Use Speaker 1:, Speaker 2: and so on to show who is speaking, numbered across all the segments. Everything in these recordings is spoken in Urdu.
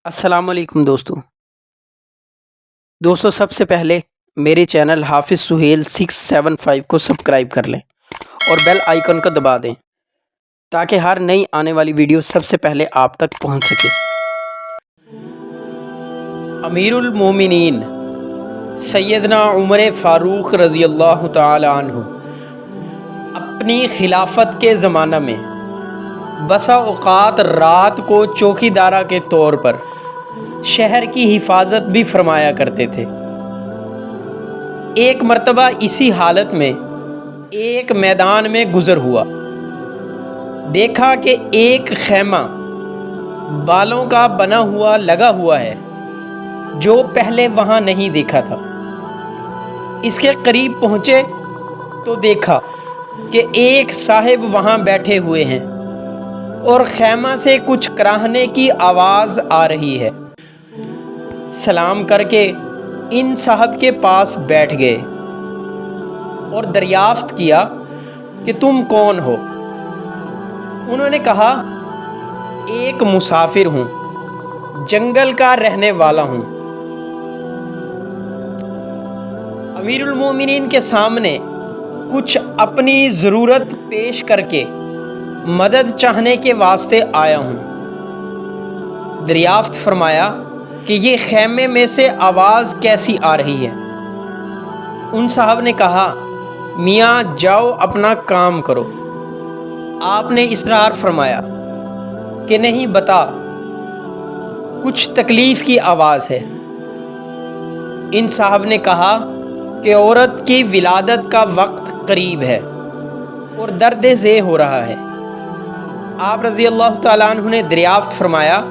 Speaker 1: السلام علیکم دوستو سب سے پہلے میرے چینل حافظ سہیل 675 کو سبسکرائب کر لیں اور بیل آئیکن کو دبا دیں تاکہ ہر نئی آنے والی ویڈیو سب سے پہلے آپ تک پہنچ سکے۔ امیر المومنین سیدنا عمر فاروق رضی اللہ تعالی عنہ اپنی خلافت کے زمانہ میں بسا اوقات رات کو چوکی دارہ کے طور پر شہر کی حفاظت بھی فرمایا کرتے تھے۔ ایک مرتبہ اسی حالت میں ایک میدان میں گزر ہوا، دیکھا کہ ایک خیمہ بالوں کا بنا ہوا لگا ہوا ہے جو پہلے وہاں نہیں دیکھا تھا۔ اس کے قریب پہنچے تو دیکھا کہ ایک صاحب وہاں بیٹھے ہوئے ہیں اور خیمہ سے کچھ کراہنے کی آواز آ رہی ہے۔ سلام کر کے ان صاحب کے پاس بیٹھ گئے اور دریافت کیا کہ تم کون ہو؟ انہوں نے کہا ایک مسافر ہوں، جنگل کا رہنے والا ہوں۔ امیر المومنین کے سامنے کچھ اپنی ضرورت پیش کر کے مدد چاہنے کے واسطے آیا ہوں۔ دریافت فرمایا کہ یہ خیمے میں سے آواز کیسی آ رہی ہے؟ ان صاحب نے کہا میاں جاؤ اپنا کام کرو۔ آپ نے اصرار فرمایا کہ نہیں، بتا، کچھ تکلیف کی آواز ہے۔ ان صاحب نے کہا کہ عورت کی ولادت کا وقت قریب ہے اور درد ذیل ہو رہا ہے۔ آپ رضی اللہ تعالیٰ عنہ نے دریافت فرمایا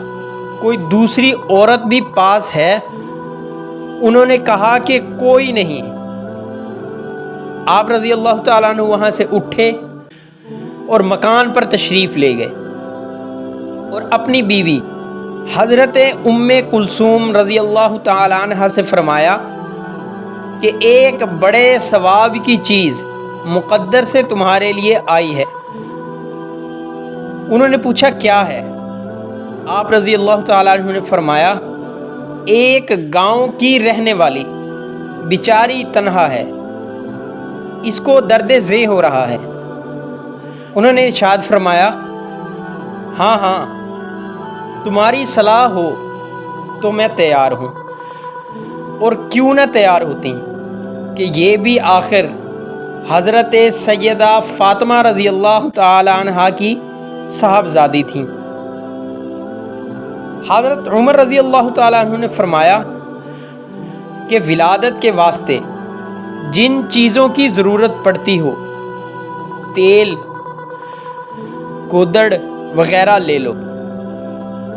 Speaker 1: کوئی دوسری عورت بھی پاس ہے؟ انہوں نے کہا کہ کوئی نہیں۔ آپ رضی اللہ تعالیٰ عنہ وہاں سے اٹھے اور مکان پر تشریف لے گئے اور اپنی بیوی حضرت ام کلثوم رضی اللہ تعالیٰ عنہ سے فرمایا کہ ایک بڑے ثواب کی چیز مقدر سے تمہارے لیے آئی ہے۔ انہوں نے پوچھا کیا ہے؟ آپ رضی اللہ تعالیٰ عنہ نے فرمایا ایک گاؤں کی رہنے والی بیچاری تنہا ہے، اس کو درد ذیل ہو رہا ہے۔ انہوں نے ارشاد فرمایا ہاں ہاں، تمہاری صلاح ہو تو میں تیار ہوں۔ اور کیوں نہ تیار ہوتی کہ یہ بھی آخر حضرت سیدہ فاطمہ رضی اللہ تعالی عنہا کی صاحبزادی تھیں۔ حضرت عمر رضی اللہ تعالیٰ عنہ نے فرمایا کہ ولادت کے واسطے جن چیزوں کی ضرورت پڑتی ہو، تیل، گودڑ وغیرہ لے لو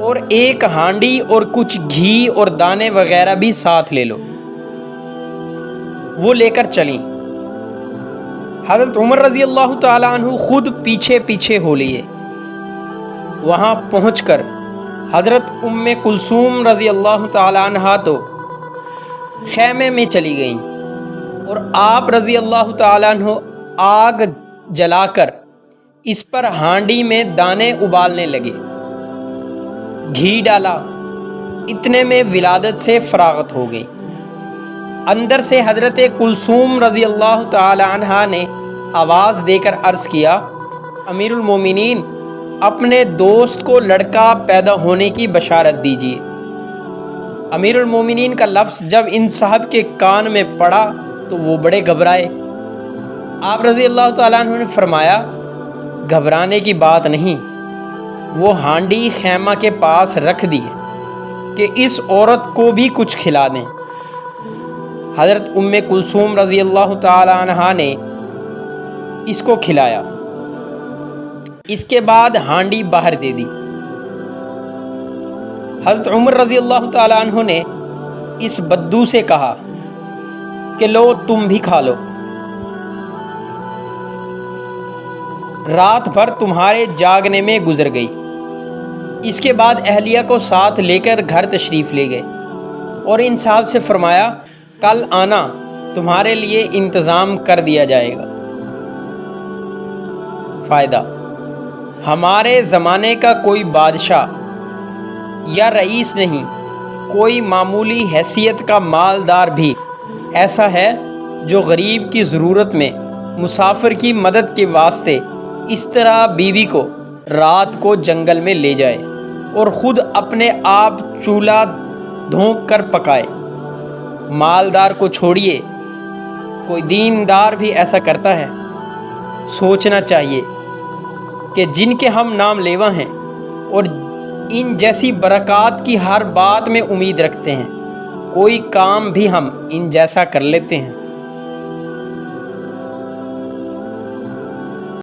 Speaker 1: اور ایک ہانڈی اور کچھ گھی اور دانے وغیرہ بھی ساتھ لے لو۔ وہ لے کر چلیں۔ حضرت عمر رضی اللہ تعالیٰ عنہ خود پیچھے پیچھے ہو لیے۔ وہاں پہنچ کر حضرت ام کلثوم رضی اللہ تعالیٰ عنہ تو خیمے میں چلی گئیں اور آپ رضی اللہ تعالیٰ عنہ آگ جلا کر اس پر ہانڈی میں دانے ابالنے لگے، گھی ڈالا، اتنے میں ولادت سے فراغت ہو گئی۔ اندر سے حضرت کلثوم رضی اللہ تعالی عنہا نے آواز دے کر عرض کیا امیر المومنین اپنے دوست کو لڑکا پیدا ہونے کی بشارت دیجیے۔ امیر المومنین کا لفظ جب ان صاحب کے کان میں پڑا تو وہ بڑے گھبرائے۔ آپ رضی اللہ تعالیٰ عنہ نے فرمایا گھبرانے کی بات نہیں، وہ ہانڈی خیمہ کے پاس رکھ دی کہ اس عورت کو بھی کچھ کھلا دیں۔ حضرت ام کلثوم رضی اللہ تعالی عنہا نے اس کو کھلایا، اس کے بعد ہانڈی باہر دے دی۔ حضرت عمر رضی اللہ تعالی عنہ نے اس بدو سے کہا کہ لو تم بھی کھا لو، رات بھر تمہارے جاگنے میں گزر گئی۔ اس کے بعد اہلیہ کو ساتھ لے کر گھر تشریف لے گئے اور ان صاحب سے فرمایا کل آنا، تمہارے لیے انتظام کر دیا جائے گا۔ فائدہ: ہمارے زمانے کا کوئی بادشاہ یا رئیس نہیں، کوئی معمولی حیثیت کا مالدار بھی ایسا ہے جو غریب کی ضرورت میں مسافر کی مدد کے واسطے اس طرح بیوی کو رات کو جنگل میں لے جائے اور خود اپنے آپ چولہا دھونک کر پکائے۔ مالدار کو چھوڑیے، کوئی دیندار بھی ایسا کرتا ہے؟ سوچنا چاہیے کہ جن کے ہم نام لیوا ہیں اور ان جیسی برکات کی ہر بات میں امید رکھتے ہیں، کوئی کام بھی ہم ان جیسا کر لیتے ہیں؟